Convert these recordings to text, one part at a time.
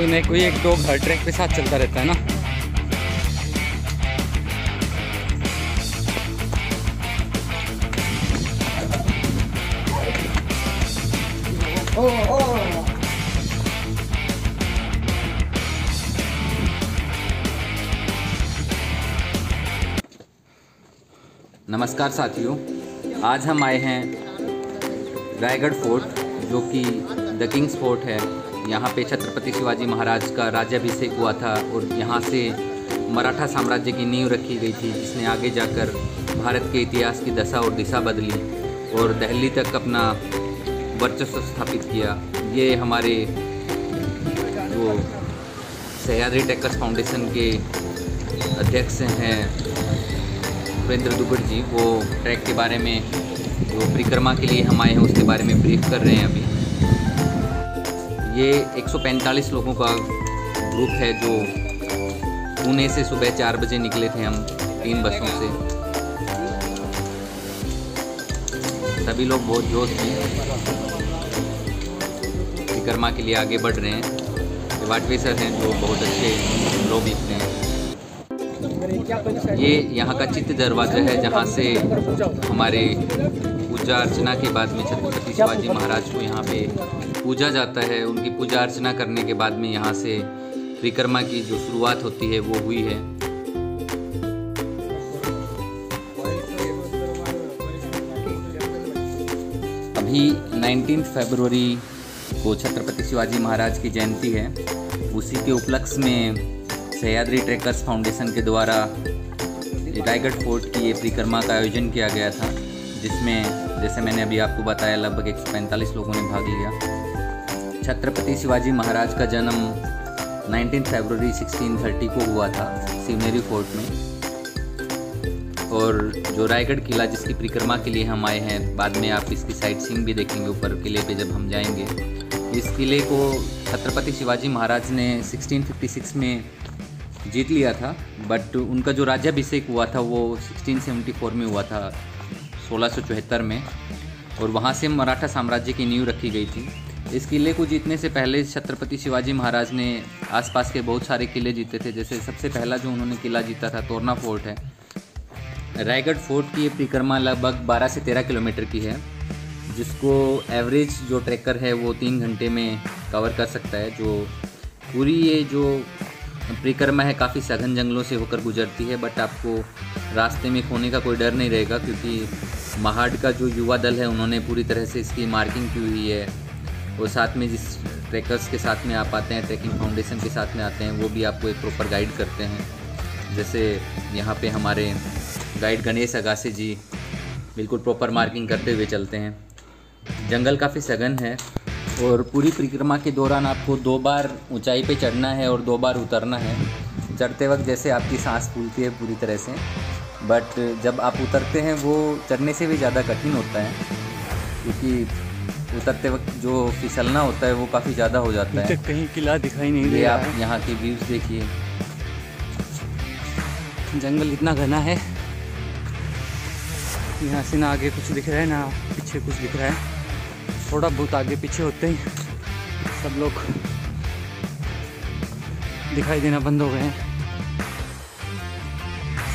कोई ना कोई एक डॉग हर ट्रैक पे साथ चलता रहता है ना। नमस्कार साथियों, आज हम आए हैं रायगढ़ फोर्ट जो कि द किंग्स फोर्ट है। यहाँ पे छत्रपति शिवाजी महाराज का राज्याभिषेक हुआ था और यहाँ से मराठा साम्राज्य की नींव रखी गई थी, जिसने आगे जाकर भारत के इतिहास की दशा और दिशा बदली और दिल्ली तक अपना वर्चस्व स्थापित किया। ये हमारे जो सह्याद्री ट्रैकर्स फाउंडेशन के अध्यक्ष हैं सुरेंद्र दुबड़ जी, वो ट्रैक के बारे में जो परिक्रमा के लिए हम आए हैं उसके बारे में ब्रीफ कर रहे हैं। अभी ये 145 लोगों का ग्रुप है जो पुणे से सुबह 4 बजे निकले थे हम 3 बसों से। सभी लोग बहुत जोश में परिक्रमा के लिए आगे बढ़ रहे हैं। वाटवे सर हैं जो बहुत अच्छे लोग लिखते हैं। ये यहाँ का चित्त दरवाज़ा है जहाँ से हमारे पूजा अर्चना के बाद में छत्रपति शिवाजी महाराज को यहाँ पे पूजा जाता है। उनकी पूजा अर्चना करने के बाद में यहाँ से परिक्रमा की जो शुरुआत होती है वो हुई है। अभी 19 फरवरी को छत्रपति शिवाजी महाराज की जयंती है। उसी के उपलक्ष्य में सह्याद्री ट्रैकर्स फाउंडेशन के द्वारा रायगढ़ फोर्ट की ये परिक्रमा का आयोजन किया गया था, जिसमें जैसे मैंने अभी आपको बताया लगभग 145 लोगों ने भाग लिया। छत्रपति शिवाजी महाराज का जन्म 19 फरवरी 1630 को हुआ था शिवनेरी फोर्ट में। और जो रायगढ़ किला जिसकी परिक्रमा के लिए हम आए हैं, बाद में आप इसकी साइट सीइंग भी देखेंगे ऊपर किले पे जब हम जाएंगे। इस किले को छत्रपति शिवाजी महाराज ने 1656 में जीत लिया था, बट उनका जो राज्याभिषेक हुआ था वो 1674 में हुआ था, 1674 में, और वहाँ से मराठा साम्राज्य की नींव रखी गई थी। इस किले को जीतने से पहले छत्रपति शिवाजी महाराज ने आसपास के बहुत सारे किले जीते थे। जैसे सबसे पहला जो उन्होंने किला जीता था तोरना फोर्ट है। रायगढ़ फोर्ट की ये परिक्रमा लगभग 12 से 13 किलोमीटर की है, जिसको एवरेज जो ट्रैकर है वो 3 घंटे में कवर कर सकता है। जो पूरी ये जो परिक्रमा है काफ़ी सघन जंगलों से होकर गुजरती है, बट आपको रास्ते में खोने का कोई डर नहीं रहेगा, क्योंकि महाड का जो युवा दल है उन्होंने पूरी तरह से इसकी मार्किंग की हुई है। और साथ में जिस ट्रैकर्स के साथ में आप आते हैं, ट्रैकिंग फाउंडेशन के साथ में आते हैं, वो भी आपको एक प्रॉपर गाइड करते हैं। जैसे यहाँ पे हमारे गाइड गणेश अगासी जी बिल्कुल प्रॉपर मार्किंग करते हुए चलते हैं। जंगल काफ़ी सघन है और पूरी परिक्रमा के दौरान आपको 2 बार ऊंचाई पे चढ़ना है और 2 बार उतरना है। चढ़ते वक्त जैसे आपकी सांस फूलती है पूरी तरह से, बट जब आप उतरते हैं वो चढ़ने से भी ज़्यादा कठिन होता है, क्योंकि उतरते वक्त जो फिसलना होता है वो काफ़ी ज़्यादा हो जाता है। कहीं किला दिखाई नहीं दे रहा है। आप यहाँ के व्यूज़ देखिए, जंगल इतना घना है, यहाँ से ना आगे कुछ दिख रहा है ना पीछे कुछ दिख रहा है। थोड़ा बहुत आगे पीछे होते ही सब लोग दिखाई देना बंद हो गए हैं।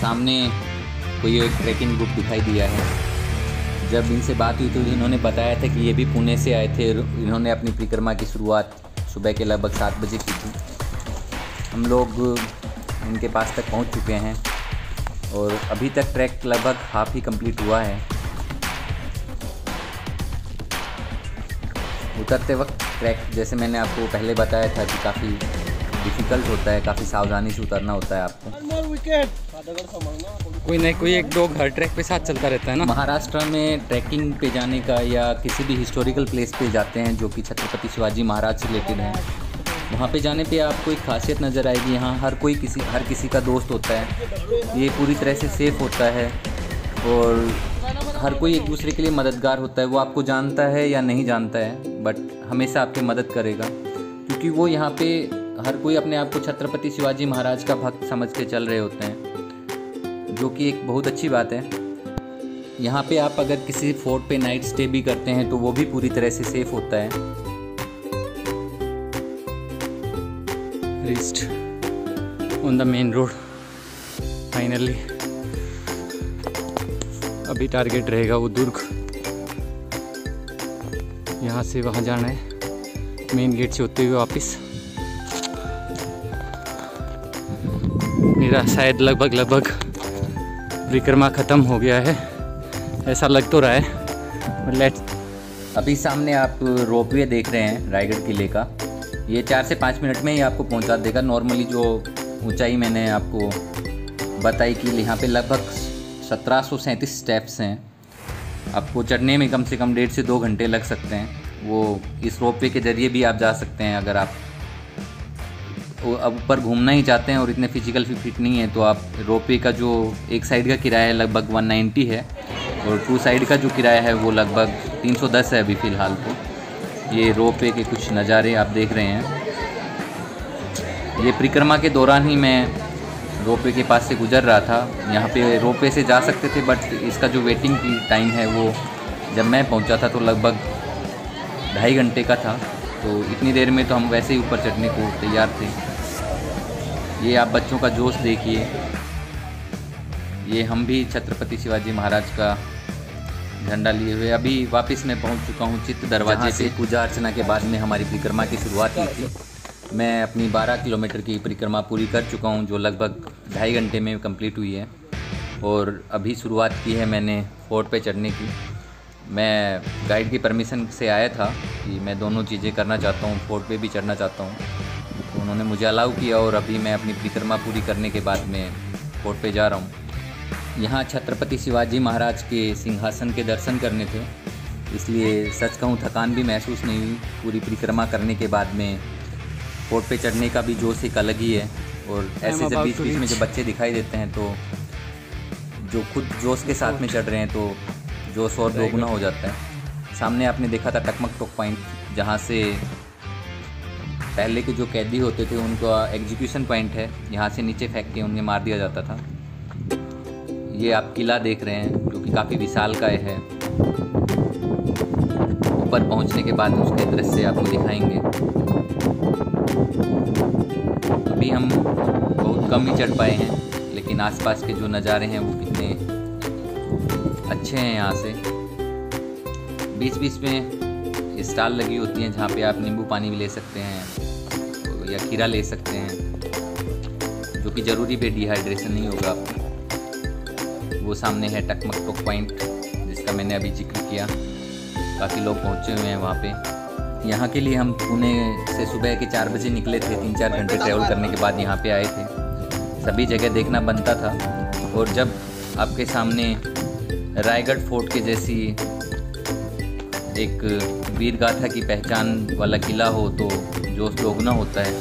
सामने कोई एक ट्रैकिंग ग्रुप दिखाई दिया है। जब इनसे बात हुई तो इन्होंने बताया था कि ये भी पुणे से आए थे। इन्होंने अपनी परिक्रमा की शुरुआत सुबह के लगभग 7 बजे की थी। हम लोग इनके पास तक पहुंच चुके हैं और अभी तक ट्रैक लगभग हाफ ही कंप्लीट हुआ है। उतरते वक्त ट्रैक जैसे मैंने आपको पहले बताया था कि काफ़ी डिफ़िकल्ट होता है, काफ़ी सावधानी से उतरना होता है आपको। कोई ना कोई एक डॉग हर ट्रैक पे साथ चलता रहता है ना। महाराष्ट्र में ट्रैकिंग पे जाने का या किसी भी हिस्टोरिकल प्लेस पे जाते हैं जो कि छत्रपति शिवाजी महाराज से रिलेटेड है, वहाँ पे जाने पे आपको एक खासियत नज़र आएगी। यहाँ हर किसी का दोस्त होता है। ये पूरी तरह से सेफ़ होता है और हर कोई एक दूसरे के लिए मददगार होता है। वो आपको जानता है या नहीं जानता है, बट हमेशा आपकी मदद करेगा, क्योंकि वो यहाँ पे हर कोई अपने आप को छत्रपति शिवाजी महाराज का भक्त समझ के चल रहे होते हैं, जो कि एक बहुत अच्छी बात है। यहाँ पे आप अगर किसी फोर्ट पे नाइट स्टे भी करते हैं तो वो भी पूरी तरह से सेफ़ होता है। reached on the main road finally. अभी टारगेट रहेगा वो दुर्ग, यहाँ से वहाँ जाना है, मेन गेट से होते हुए वापस। मेरा शायद लगभग परिक्रमा ख़त्म हो गया है, ऐसा लग तो रहा है। लेट्स अभी सामने आप रोपवे देख रहे हैं रायगढ़ किले का। ये 4 से 5 मिनट में ही आपको पहुंचा देगा। नॉर्मली जो ऊंचाई मैंने आपको बताई कि यहाँ पे लगभग 1737 स्टेप्स हैं। आपको चढ़ने में कम से कम 1.5 से 2 घंटे लग सकते हैं। वो इस रोपवे के ज़रिए भी आप जा सकते हैं। अगर आप अब ऊपर घूमना ही चाहते हैं और इतने फिजिकल फिट नहीं है तो आप रोपवे का जो एक साइड का किराया है लगभग 190 है और 2 साइड का जो किराया है वो लगभग 310 है अभी फ़िलहाल तो। ये रोपवे के कुछ नज़ारे आप देख रहे हैं। ये परिक्रमा के दौरान ही मैं रोपवे के पास से गुजर रहा था। यहाँ पे रोपवे से जा सकते थे बट इसका जो वेटिंग की टाइम है वो जब मैं पहुँचा था तो लगभग 2.5 घंटे का था। तो इतनी देर में तो हम वैसे ही ऊपर चढ़ने को तैयार थे। ये आप बच्चों का जोश देखिए। ये हम भी छत्रपति शिवाजी महाराज का झंडा लिए हुए अभी वापस मैं पहुंच चुका हूं चित्त दरवाजे से। पूजा अर्चना के बाद में हमारी परिक्रमा की शुरुआत हुई थी। मैं अपनी 12 किलोमीटर की परिक्रमा पूरी कर चुका हूं जो लगभग 2.5 घंटे में कंप्लीट हुई है और अभी शुरुआत की है मैंने फोर्ट पे चढ़ने की। मैं गाइड की परमिशन से आया था कि मैं दोनों चीज़ें करना चाहता हूँ, फोर्ट पे भी चढ़ना चाहता हूँ, तो उन्होंने मुझे अलाउ किया और अभी मैं अपनी परिक्रमा पूरी करने के बाद में फोर्ट पे जा रहा हूँ। यहाँ छत्रपति शिवाजी महाराज के सिंहासन के दर्शन करने थे, इसलिए सच कहूँ थकान भी महसूस नहीं हुई। पूरी परिक्रमा करने के बाद में फोर्ट पे चढ़ने का भी जोश एक अलग ही है। और ऐसे जब बीच बीच में जो बच्चे दिखाई देते हैं तो जो खुद जोश के साथ में चढ़ रहे हैं तो जोश और दोगुना हो जाता है। सामने आपने देखा था टकमक टोक पॉइंट, जहाँ से पहले के जो कैदी होते थे उनका एग्जीक्यूशन पॉइंट है। यहाँ से नीचे फेंक के उन्हें मार दिया जाता था। ये आप किला देख रहे हैं जो कि काफ़ी विशालकाय है। ऊपर पहुंचने के बाद उसके दृश्य आपको दिखाएंगे। अभी हम बहुत कम ही चढ़ पाए हैं लेकिन आसपास के जो नज़ारे हैं वो कितने अच्छे हैं। यहाँ से बीच बीच में स्टॉल लगी होती हैं जहाँ पे आप नींबू पानी भी ले सकते हैं या खीरा ले सकते हैं, जो कि ज़रूरी पे डिहाइड्रेशन नहीं होगा आपको। वो सामने है टकमक टोक पॉइंट जिसका मैंने अभी जिक्र किया। काफ़ी लोग पहुँचे हुए हैं वहाँ पे। यहाँ के लिए हम पुणे से सुबह के 4 बजे निकले थे। 3-4 घंटे ट्रैवल करने के बाद यहाँ पे आए थे। सभी जगह देखना बनता था और जब आपके सामने रायगढ़ फोर्ट के जैसी एक वीर गाथा की पहचान वाला किला हो तो जोश दोगुना होता है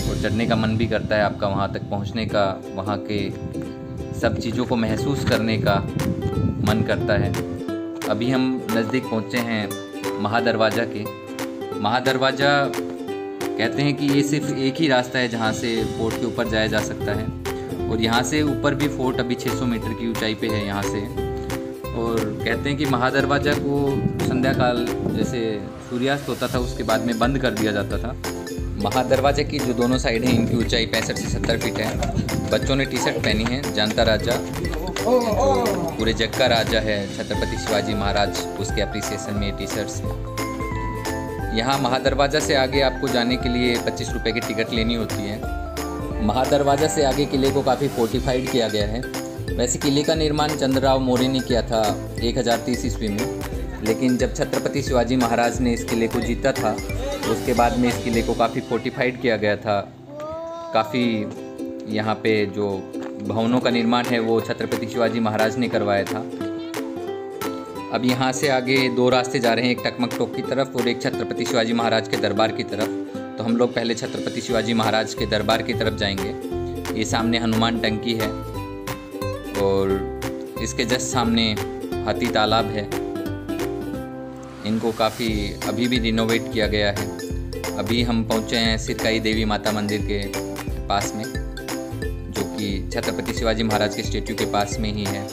और चढ़ने का मन भी करता है आपका, वहाँ तक पहुँचने का, वहाँ के सब चीज़ों को महसूस करने का मन करता है। अभी हम नज़दीक पहुँचे हैं महादरवाज़ा के। महादरवाज़ा कहते हैं कि ये सिर्फ एक ही रास्ता है जहाँ से फोर्ट के ऊपर जाया जा सकता है और यहाँ से ऊपर भी फोर्ट अभी 600 मीटर की ऊंचाई पे है यहाँ से। और कहते हैं कि महादरवाज़ा को संध्या काल जैसे सूर्यास्त होता था उसके बाद में बंद कर दिया जाता था। महादरवाज़ा की जो दोनों साइड हैं इनकी ऊंचाई 65 से 70 फीट है। बच्चों ने टी शर्ट पहनी है। जानता राजा जो पूरे जग का राजा है छत्रपति शिवाजी महाराज, उसके अप्रिसिएशन में ये टी शर्ट्स हैं। यहाँ महादरवाज़ा से आगे आपको जाने के लिए 25 रुपये की टिकट लेनी होती है। महादरवाज़ा से आगे किले को काफ़ी फोर्टिफाइड किया गया है। वैसे किले का निर्माण चंद्रराव मौर्य ने किया था 1030 ईस्वी में, लेकिन जब छत्रपति शिवाजी महाराज ने इस किले को जीता था उसके बाद में इस किले को काफ़ी फोर्टिफाइड किया गया था। काफ़ी यहाँ पे जो भवनों का निर्माण है वो छत्रपति शिवाजी महाराज ने करवाया था। अब यहाँ से आगे 2 रास्ते जा रहे हैं, एक टकमक टोक की तरफ और एक छत्रपति शिवाजी महाराज के दरबार की तरफ। तो हम लोग पहले छत्रपति शिवाजी महाराज के दरबार की तरफ जाएंगे। ये सामने हनुमान टंकी है और इसके जस्ट सामने हाथी तालाब है। इनको काफ़ी अभी भी रिनोवेट किया गया है। अभी हम पहुँचे हैं सिरकाई देवी माता मंदिर के पास में, जो कि छत्रपति शिवाजी महाराज के स्टेच्यू के पास में ही है।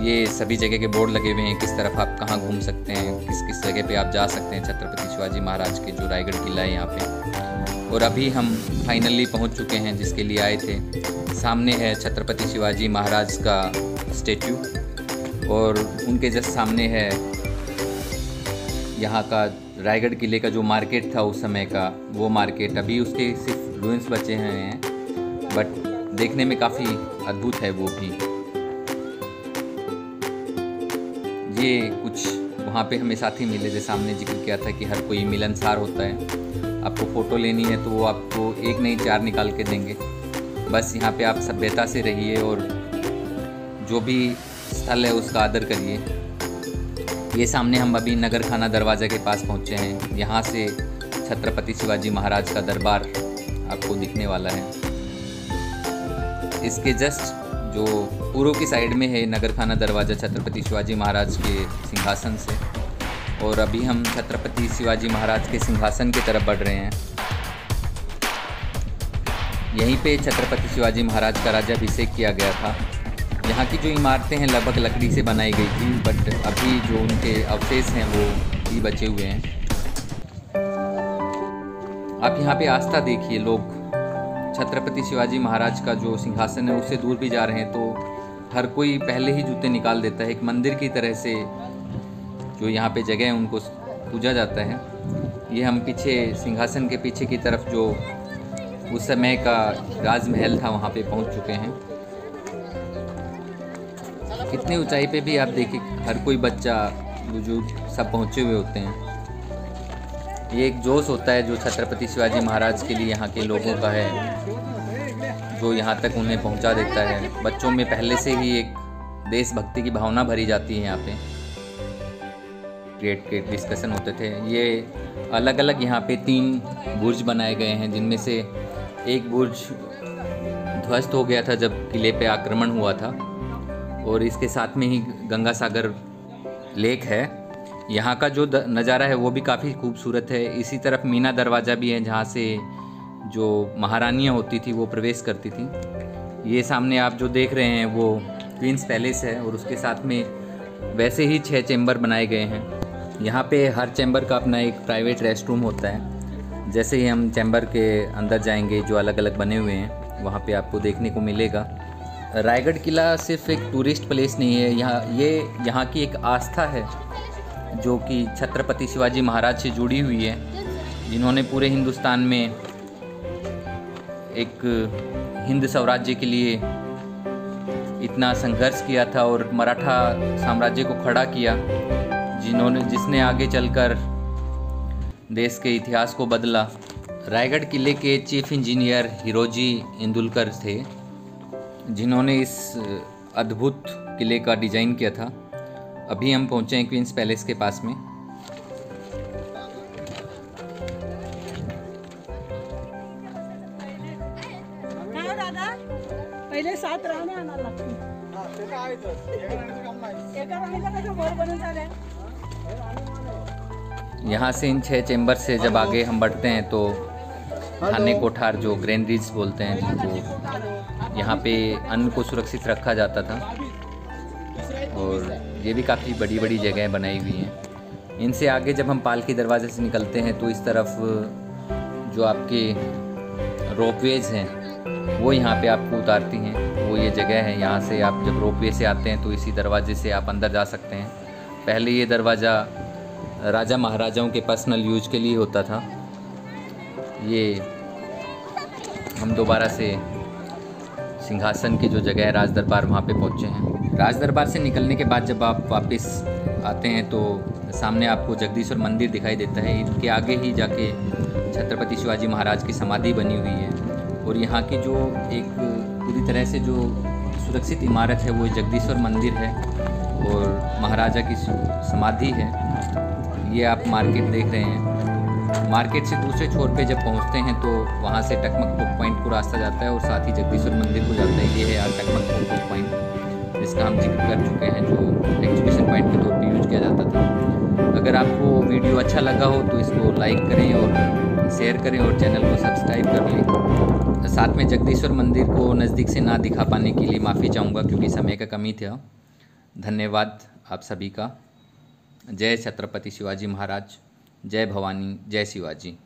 ये सभी जगह के बोर्ड लगे हुए हैं, किस तरफ आप कहाँ घूम सकते हैं, किस किस जगह पे आप जा सकते हैं छत्रपति शिवाजी महाराज के जो रायगढ़ किला है यहाँ पे। और अभी हम फाइनली पहुँच चुके हैं जिसके लिए आए थे। सामने है छत्रपति शिवाजी महाराज का स्टेच्यू और उनके जस्ट सामने है यहाँ का रायगढ़ किले का जो मार्केट था उस समय का, वो मार्केट। अभी उसके सिर्फ रुइंस बचे हैं, बट देखने में काफ़ी अद्भुत है वो भी। ये कुछ वहाँ पे हमें साथी मिले, जैसे सामने जिक्र किया था कि हर कोई मिलनसार होता है। आपको फ़ोटो लेनी है तो वो आपको एक नहीं 4 निकाल के देंगे। बस यहाँ पे आप सभ्यता से रहिए और जो भी स्थल है उसका आदर करिए। ये सामने हम अभी नगर खाना दरवाज़ा के पास पहुँचे हैं। यहाँ से छत्रपति शिवाजी महाराज का दरबार आपको दिखने वाला है। इसके जस्ट जो पूर्व की साइड में है नगर खाना दरवाज़ा छत्रपति शिवाजी महाराज के सिंहासन से। और अभी हम छत्रपति शिवाजी महाराज के सिंहासन की तरफ बढ़ रहे हैं। यहीं पे छत्रपति शिवाजी महाराज का राज्याभिषेक किया गया था। यहाँ की जो इमारतें हैं लगभग लकड़ी से बनाई गई थी, बट अभी जो उनके अवशेष हैं वो ही बचे हुए हैं। आप यहाँ पे आस्था देखिए, लोग छत्रपति शिवाजी महाराज का जो सिंहासन है उससे दूर भी जा रहे हैं तो हर कोई पहले ही जूते निकाल देता है। एक मंदिर की तरह से जो यहाँ पे जगह है उनको पूजा जाता है। ये हम पीछे सिंहासन के पीछे की तरफ जो उस समय का राजमहल था वहाँ पे पहुँच चुके हैं। कितनी ऊंचाई पे भी आप देखिए, हर कोई बच्चा बुजुर्ग सब पहुँचे हुए होते हैं। ये एक जोश होता है जो छत्रपति शिवाजी महाराज के लिए यहाँ के लोगों का है, जो यहाँ तक उन्हें पहुँचा देता है। बच्चों में पहले से ही एक देशभक्ति की भावना भरी जाती है। यहाँ पे क्रिएट डिस्कशन होते थे। ये अलग अलग यहाँ पे 3 बुर्ज बनाए गए हैं, जिनमें से एक बुर्ज ध्वस्त हो गया था जब किले पे आक्रमण हुआ था। और इसके साथ में ही गंगा सागर लेक है। यहाँ का जो नज़ारा है वो भी काफ़ी खूबसूरत है। इसी तरफ मीना दरवाज़ा भी है जहाँ से जो महारानियाँ होती थी वो प्रवेश करती थी। ये सामने आप जो देख रहे हैं वो क्वींस पैलेस है और उसके साथ में वैसे ही 6 चैम्बर बनाए गए हैं। यहाँ पे हर चैम्बर का अपना एक प्राइवेट रेस्ट रूम होता है। जैसे ही हम चैम्बर के अंदर जाएंगे जो अलग अलग बने हुए हैं वहाँ पे आपको देखने को मिलेगा। रायगढ़ किला सिर्फ एक टूरिस्ट प्लेस नहीं है, यहाँ की एक आस्था है जो कि छत्रपति शिवाजी महाराज से जुड़ी हुई है, जिन्होंने पूरे हिंदुस्तान में एक हिंद स्वराज्य के लिए इतना संघर्ष किया था और मराठा साम्राज्य को खड़ा किया, जिसने आगे चलकर देश के इतिहास को बदला। रायगढ़ किले के चीफ इंजीनियर हिरोजी इंदुलकर थे, जिन्होंने इस अद्भुत किले का डिज़ाइन किया था। अभी हम पहुंचे हैं क्वींस पैलेस के पास में। पहिले 7 राहणे आणायला लागतील. एका राणीला कसं घर बनवून झालंय. यहाँ से इन 6 चैम्बर से जब आगे हम बढ़ते हैं तो खाने कोठार जो ग्रेनरीज बोलते हैं, जिनको यहाँ पे अन्न को सुरक्षित रखा जाता था। और ये भी काफ़ी बड़ी बड़ी जगह बनाई हुई हैं। इनसे आगे जब हम पालकी दरवाजे से निकलते हैं तो इस तरफ जो आपके रोपवेज हैं वो यहाँ पे आपको उतारती हैं। वो ये जगह है, यहाँ से आप जब रोपवे से आते हैं तो इसी दरवाजे से आप अंदर जा सकते हैं। पहले ये दरवाज़ा राजा महाराजाओं के पर्सनल यूज के लिए होता था। ये हम दोबारा से सिंहासन की जो जगह है राज दरबार, वहाँ पे पहुँचे हैं। राज दरबार से निकलने के बाद जब आप वापस आते हैं तो सामने आपको जगदीश्वर मंदिर दिखाई देता है। इनके आगे ही जाके छत्रपति शिवाजी महाराज की समाधि बनी हुई है। और यहाँ की जो एक पूरी तरह से जो सुरक्षित इमारत है वो जगदीश्वर मंदिर है और महाराजा की समाधि है। ये आप मार्केट देख रहे हैं। मार्केट से दूसरे छोर पे जब पहुँचते हैं तो वहाँ से टकमक पॉइंट को रास्ता जाता है और साथ ही जगदीश्वर मंदिर को जाता है। ये है टकमक पॉइंट, जिसका हम जिक्र कर चुके हैं, जो एग्जीबिशन पॉइंट के तौर पे यूज किया जाता था। अगर आपको वीडियो अच्छा लगा हो तो इसको लाइक करें और शेयर करें और चैनल को सब्सक्राइब कर लें। साथ में जगदीश्वर मंदिर को नज़दीक से ना दिखा पाने के लिए माफ़ी चाहूँगा, क्योंकि समय का कमी था। धन्यवाद आप सभी का। जय छत्रपति शिवाजी महाराज, जय भवानी, जय शिवाजी।